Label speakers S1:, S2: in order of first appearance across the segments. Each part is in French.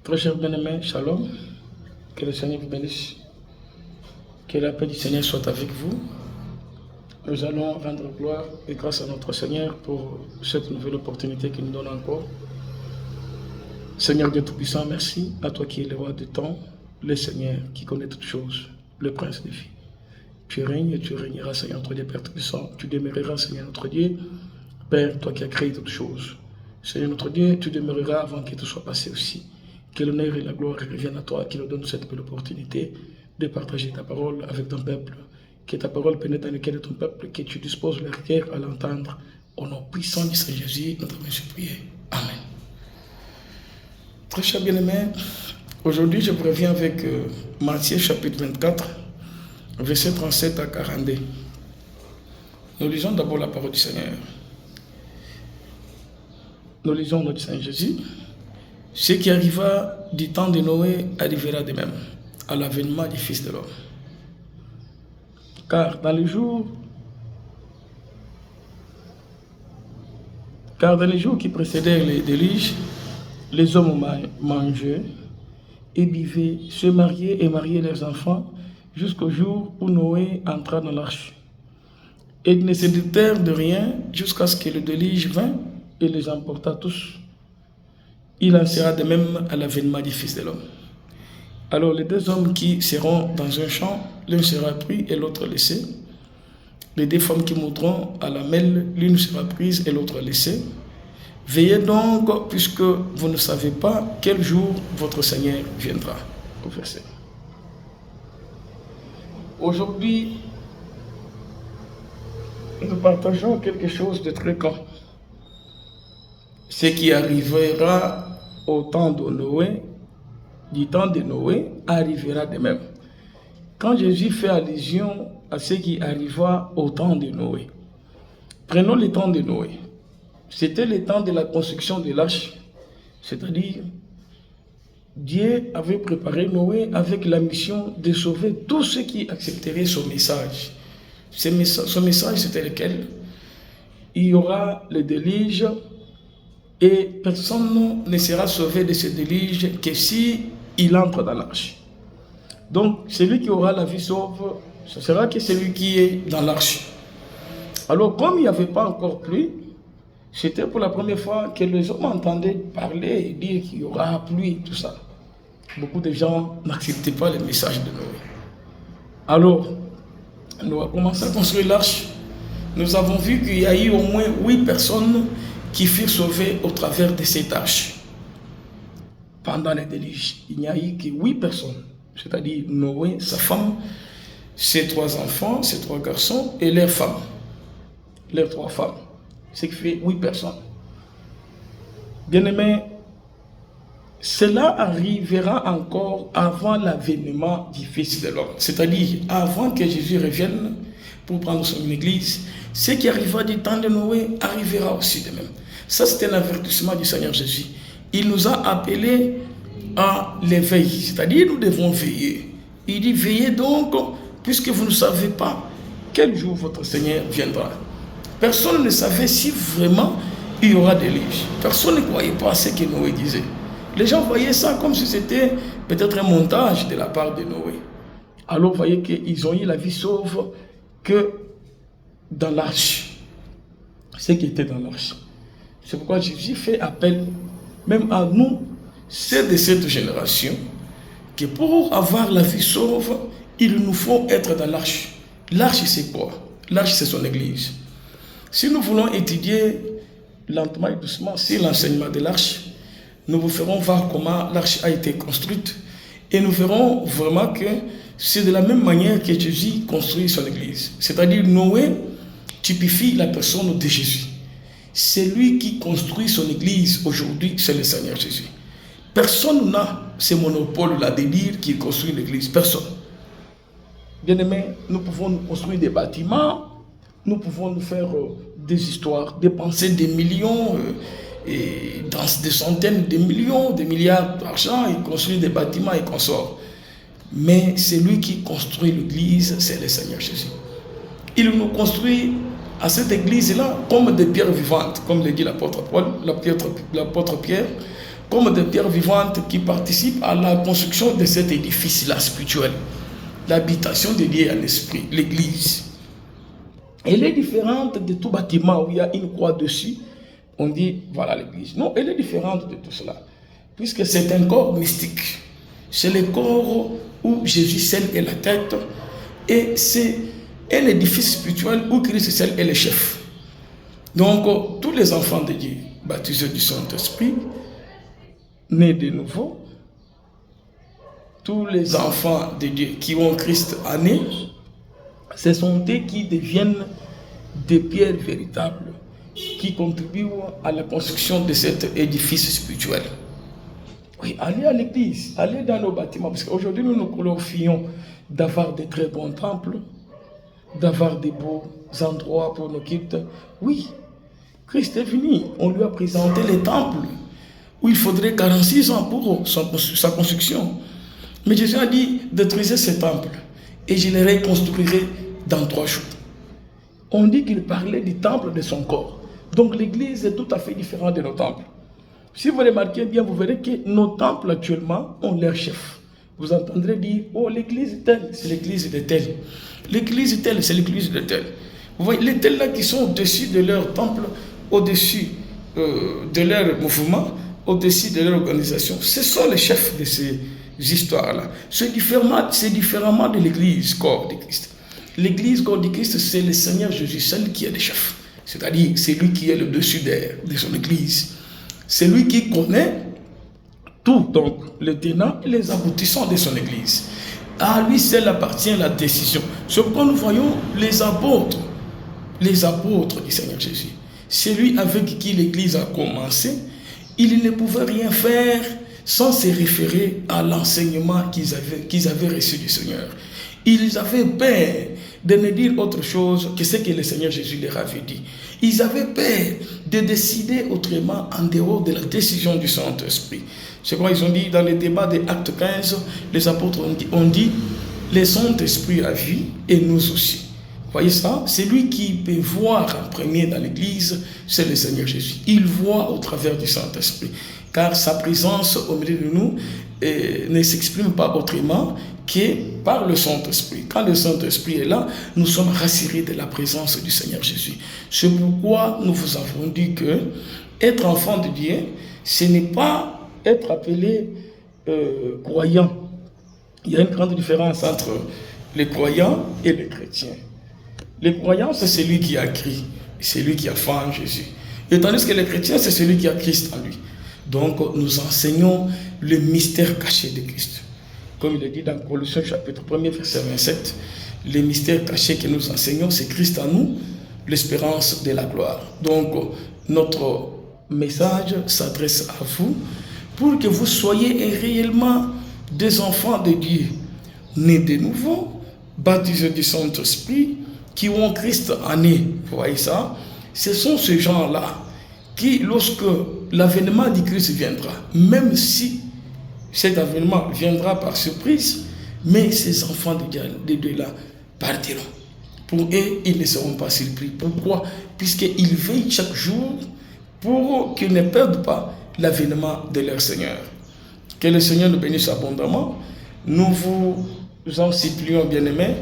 S1: Très cher bien-aimé, shalom. Que le Seigneur vous bénisse. Que la paix du Seigneur soit avec vous. Nous allons rendre gloire et grâce à notre Seigneur pour cette nouvelle opportunité qu'il nous donne encore. Seigneur Dieu Tout-Puissant, merci à toi qui es le roi du temps, le Seigneur qui connaît toutes choses, le prince des vies. Tu règnes et tu régneras, Seigneur notre Dieu, Père Tout-Puissant. Tu demeureras, Seigneur notre Dieu, Père, toi qui as créé toutes choses. Seigneur notre Dieu, tu demeureras avant que tout soit passé aussi. Que l'honneur et la gloire reviennent à toi, qui nous donne cette belle opportunité de partager ta parole avec ton peuple. Que ta parole pénètre dans le cœur de ton peuple, que tu disposes leur cœur à l'entendre. Au nom puissant du Seigneur Jésus, notre Dieu, prier. Amen. Très cher bien-aimé, aujourd'hui je vous reviens avec Matthieu chapitre 24, versets 37 à 42. Nous lisons d'abord la parole du Seigneur. Nous lisons notre Seigneur Jésus. Ce qui arriva du temps de Noé arrivera de même à l'avènement du Fils de l'homme. Car dans les jours qui précédèrent les déluges, les hommes mangeaient et buvaient, se mariaient et mariaient leurs enfants jusqu'au jour où Noé entra dans l'arche. Et ils ne se doutèrent de rien jusqu'à ce que le déluge vint et les emporta tous. Il en sera de même à l'avènement du Fils de l'homme. Alors les deux hommes qui seront dans un champ, l'un sera pris et l'autre laissé. Les deux femmes qui mourront à la mêle, l'une sera prise et l'autre laissée. Veillez donc, puisque vous ne savez pas quel jour votre Seigneur viendra. Au verset. Aujourd'hui, nous partageons quelque chose de très grand. Ce qui arrivera au temps de Noé, du temps de Noé, arrivera de même. Quand Jésus fait allusion à ce qui arriva au temps de Noé, prenons le temps de Noé. C'était le temps de la construction de l'arche, c'est-à-dire Dieu avait préparé Noé avec la mission de sauver tous ceux qui accepteraient son message. Son message, c'était lequel? Il y aura le déluge et personne ne sera sauvé de ce déluge que si il entre dans l'arche. Donc, celui qui aura la vie sauve, ce sera que celui qui est dans l'arche. Alors, comme il n'y avait pas encore pluie, c'était pour la première fois que les hommes entendaient parler et dire qu'il y aura pluie, tout ça. Beaucoup de gens n'acceptaient pas le message de Noé. Alors, nous avons commencé à construire l'arche. Nous avons vu qu'il y a eu au moins 8 personnes qui furent sauvées au travers de cette arche. Pendant les déluges, il n'y a eu que 8 personnes, c'est-à-dire Noé, sa femme, ses 3 enfants, ses 3 garçons et leurs femmes, leurs 3 femmes. Ce qui fait 8 personnes. Bien-aimés, cela arrivera encore avant l'avènement du Fils de l'homme, c'est-à-dire avant que Jésus revienne pour prendre son église. Ce qui arrivera du temps de Noé arrivera aussi de même. Ça, c'est un avertissement du Seigneur Jésus. Il nous a appelés à l'éveil, c'est-à-dire nous devons veiller. Il dit, veillez donc, puisque vous ne savez pas quel jour votre Seigneur viendra. Personne ne savait si vraiment il y aura des déluge. Personne ne croyait pas à ce que Noé disait. Les gens voyaient ça comme si c'était peut-être un montage de la part de Noé. Alors vous voyez qu'ils ont eu la vie sauve que dans l'arche. Ce qui était dans l'arche. C'est pourquoi Jésus fait appel même à nous, ceux de cette génération, que pour avoir la vie sauve, il nous faut être dans l'arche. L'arche, c'est quoi? L'arche, c'est son église. Si nous voulons étudier lentement et doucement sur l'enseignement de l'arche, nous vous ferons voir comment l'arche a été construite et nous verrons vraiment que c'est de la même manière que Jésus construit son église. C'est-à-dire Noé typifie la personne de Jésus. C'est lui qui construit son église aujourd'hui, c'est le Seigneur Jésus. Personne n'a ce monopole-là de dire qu'il construit l'église. Personne. Bien-aimés, nous pouvons nous construire des bâtiments, nous pouvons nous faire des histoires, dépenser des millions, et dans des centaines de millions, des milliards d'argent, et construire des bâtiments et consorts. Mais c'est lui qui construit l'église, c'est le Seigneur Jésus. Il nous construit à cette église-là comme des pierres vivantes, comme le dit l'apôtre Paul, l'apôtre Pierre, comme des pierres vivantes qui participent à la construction de cet édifice-là spirituel. L'habitation de Dieu en esprit, l'église. Elle est différente de tout bâtiment où il y a une croix dessus. On dit, voilà l'église. Non, elle est différente de tout cela. Puisque c'est un corps mystique. C'est le corps où Jésus seul est la tête. Et c'est un édifice spirituel où Christ seul est le chef. Donc, tous les enfants de Dieu, baptisés du Saint-Esprit, nés de nouveau, tous les enfants de Dieu qui ont Christ en eux, ce sont eux qui deviennent des pierres véritables, qui contribuent à la construction de cet édifice spirituel. Oui, allez à l'église, allez dans nos bâtiments, parce qu'aujourd'hui nous nous glorifions d'avoir de très bons temples, d'avoir de beaux endroits pour nos cultes. Oui, Christ est venu, on lui a présenté les temples, où il faudrait 46 ans pour sa construction. Mais Jésus a dit, détruisez ces temples, et je les reconstruirai dans 3 jours. On dit qu'il parlait du temple de son corps. Donc l'église est tout à fait différente de nos temples. Si vous remarquez bien, vous verrez que nos temples actuellement ont leur chef. Vous entendrez dire, oh l'église telle, c'est l'église de telle. L'église telle, c'est l'église de telle. Vous voyez, les tels là qui sont au-dessus de leur temple, au-dessus de leur mouvement, au-dessus de leur organisation, ce sont les chefs de ces histoires-là. C'est différemment de l'église corps de Christ. L'église corps de Christ, c'est le Seigneur Jésus seul qui est le chef. C'est-à-dire, c'est lui qui est le dessus de son église. C'est lui qui connaît tout, donc les tenants et les aboutissants de son église. À lui seul appartient la décision. C'est pourquoi nous voyons les apôtres du Seigneur Jésus. C'est lui avec qui l'église a commencé. Il ne pouvait rien faire sans se référer à l'enseignement qu'ils avaient reçu du Seigneur. Ils avaient peur de ne dire autre chose que ce que le Seigneur Jésus leur avait dit. Ils avaient peur de décider autrement en dehors de la décision du Saint-Esprit. C'est quoi ils ont dit dans le débat de Acte 15, les apôtres ont dit, le Saint-Esprit a vu et nous aussi. Vous voyez ça? C'est lui qui peut voir en premier dans l'église, c'est le Seigneur Jésus. Il voit au travers du Saint-Esprit, car sa présence au milieu de nous ne s'exprime pas autrement que par le Saint-Esprit. Quand le Saint-Esprit est là, nous sommes rassurés de la présence du Seigneur Jésus. C'est pourquoi nous vous avons dit que être enfant de Dieu, ce n'est pas être appelé croyant. Il y a une grande différence entre les croyants et les chrétiens. Les croyants, c'est celui qui a cru, c'est lui qui a foi en Jésus. Et tandis que les chrétiens, c'est celui qui a Christ en lui. Donc, nous enseignons le mystère caché de Christ. Comme il est dit dans Colossiens chapitre 1er, verset 27, les mystères cachés que nous enseignons, c'est Christ en nous, l'espérance de la gloire. Donc, notre message s'adresse à vous pour que vous soyez réellement des enfants de Dieu, nés de nouveau, baptisés du Saint-Esprit, qui ont Christ en eux. Vous voyez ça? Ce sont ces gens-là qui, lorsque l'avènement du Christ viendra, même si cet avènement viendra par surprise, mais ces enfants de Dieu-là partiront. Pour eux, ils ne seront pas surpris. Pourquoi? Puisqu'ils veillent chaque jour pour qu'ils ne perdent pas l'avènement de leur Seigneur. Que le Seigneur nous bénisse abondamment. Nous vous en supplions, bien-aimés,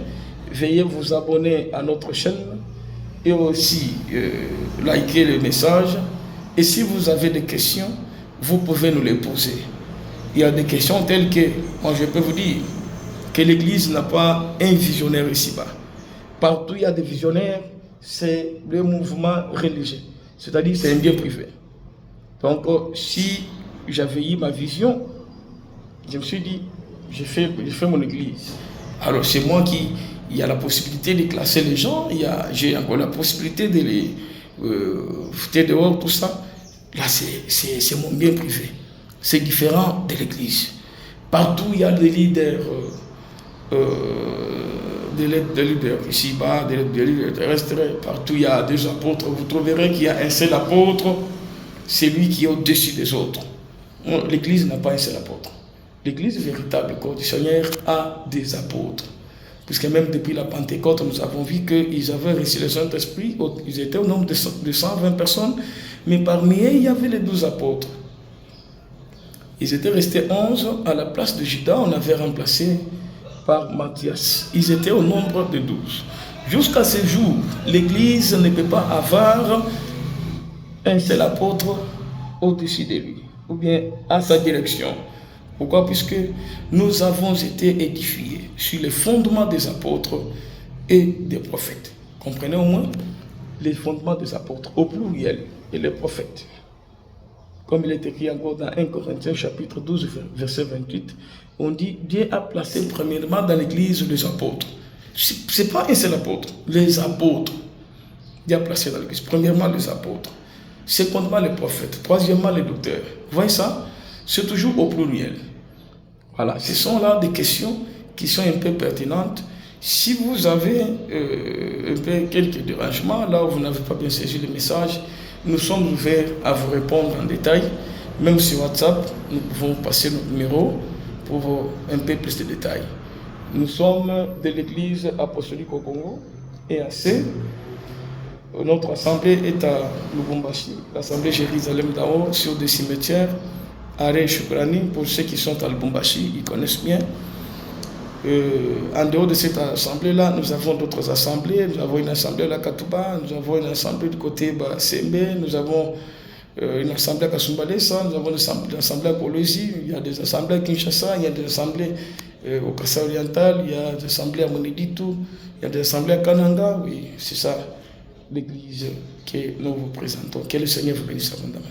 S1: veuillez vous abonner à notre chaîne et aussi liker le message. Et si vous avez des questions, vous pouvez nous les poser. Il y a des questions telles que, moi je peux vous dire, que l'Église n'a pas un visionnaire ici-bas. Partout il y a des visionnaires, c'est le mouvement religieux. C'est-à-dire c'est un bien privé. Donc si j'avais eu ma vision, je me suis dit, je fais mon Église. Alors c'est moi qui, il y a la possibilité de classer les gens, j'ai encore la possibilité de les foutre dehors, tout ça. Là c'est mon bien privé. C'est différent de l'Église. Partout il y a des leaders, des leaders ici-bas, des leaders terrestres. Partout il y a des apôtres. Vous trouverez qu'il y a un seul apôtre, c'est lui qui est au-dessus des autres. L'Église n'a pas un seul apôtre. L'Église véritable, corps du Seigneur, a des apôtres. Puisque même depuis la Pentecôte, nous avons vu qu'ils avaient reçu le Saint-Esprit, ils étaient au nombre de 120 personnes, mais parmi eux, il y avait les 12 apôtres. Ils étaient restés 11. À la place de Judas, on avait remplacé par Matthias. Ils étaient au nombre de 12. Jusqu'à ce jour, l'Église ne peut pas avoir un seul apôtre au-dessus de lui, ou bien à sa direction. Pourquoi? Puisque nous avons été édifiés sur les fondements des apôtres et des prophètes. Comprenez au moins les fondements des apôtres, au pluriel, et les prophètes. Comme il est écrit encore dans 1 Corinthiens chapitre 12, verset 28, on dit Dieu a placé premièrement dans l'Église les apôtres. Ce n'est pas un seul apôtre, les apôtres. Dieu a placé dans l'Église premièrement les apôtres, secondement les prophètes, troisièmement les docteurs. Vous voyez ça? C'est toujours au pluriel. Voilà, ce sont là des questions qui sont un peu pertinentes. Si vous avez un peu quelques dérangements, là où vous n'avez pas bien saisi le message, nous sommes ouverts à vous répondre en détail. Même sur WhatsApp, nous pouvons passer notre numéro pour un peu plus de détails. Nous sommes de l'Église apostolique au Congo, EAC. Notre assemblée est à Lubumbashi, l'assemblée Jérusalem d'Ao, sur des cimetières, Aré Choukran. Pour ceux qui sont à Lubumbashi, ils connaissent bien. En dehors de cette assemblée-là, nous avons d'autres assemblées. Nous avons une assemblée à la Katouba, nous avons une assemblée du côté Sembe, nous avons une assemblée à Kasumbalesa, nous avons une assemblée à Kolosi, il y a des assemblées à Kinshasa, il y a des assemblées au Kassa oriental, il y a des assemblées à Moneditu, il y a des assemblées à Kananga. Oui, c'est ça l'Église que nous vous présentons. Que le Seigneur vous bénisse abondamment.